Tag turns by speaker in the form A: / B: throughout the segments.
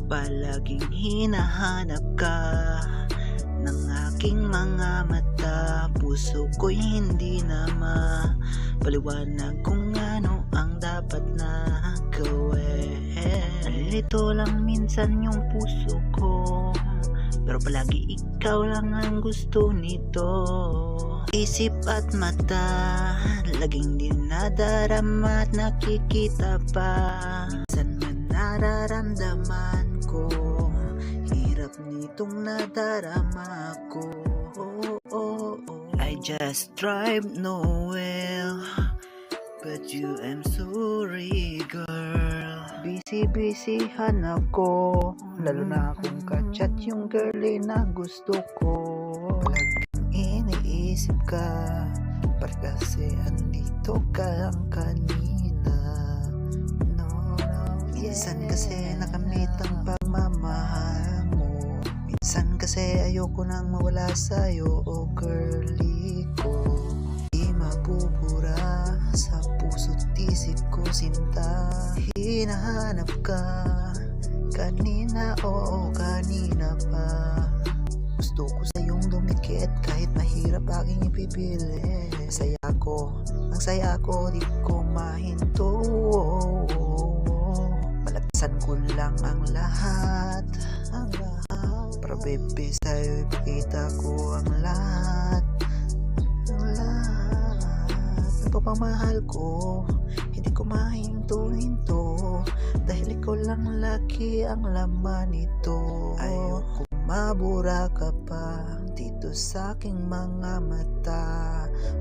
A: Palaging hinahanap ka ng aking mga mata. Puso ko'y hindi na mapaliwanag kung ano ang dapat na gawin. Nalilito lang minsan yung puso ko, pero palagi ikaw lang ang gusto nito. Isip at mata, laging dinadarama at nakikita pa. Minsan man nararamdaman ko, hirap nitong nadarama ko. I just drive nowhere, but you am sorry girl. Busy-busyhan ako, lalo na kung kachat yung girlie na gusto ko. Palaging iniisip ka, para kasi andito ka lang kanina. No, minsan kasi nakamit ang pagmamahal mo. Minsan kasi ayoko nang mawala sa'yo, oh girlie ko. Di mabubura sa puso't isip ko sinta. Hinahanap ka kanina, oo kanina pa. Gusto ko sa'yong dumikit kahit mahirap aking ipipili. Masaya ko, ang saya ko, di ko mahinto. Malagpasan ko lang ang lahat, para bebe sa'yo ipakita ko ang lahat. Ang pagmamahal ko, hindi ko mahinto-hinto, dahil ikaw lang laki ang laman nito. Ayoko mabura ka pa dito sa aking mga mata.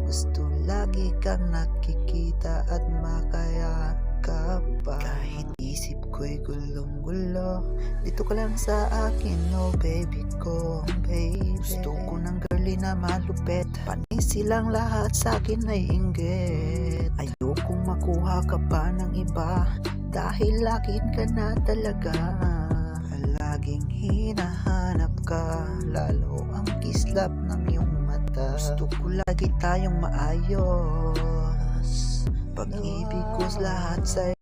A: Gusto lagi kang nakikita at makayakap pa. Kahit isip ko'y gulong-gulo, dito ka lang sa akin, oh baby ko, baby. Gusto ko ng girlie na malupit, panis silang lahat sa akin ay inggit. Ayokong makuha ka pa ng iba, dahil akin ka na talaga. Laging hinahanap ka, lalo ang kislap ng iyong mata. Gusto ko lagi tayong maayos, pag-ibig ko lahat sa'yo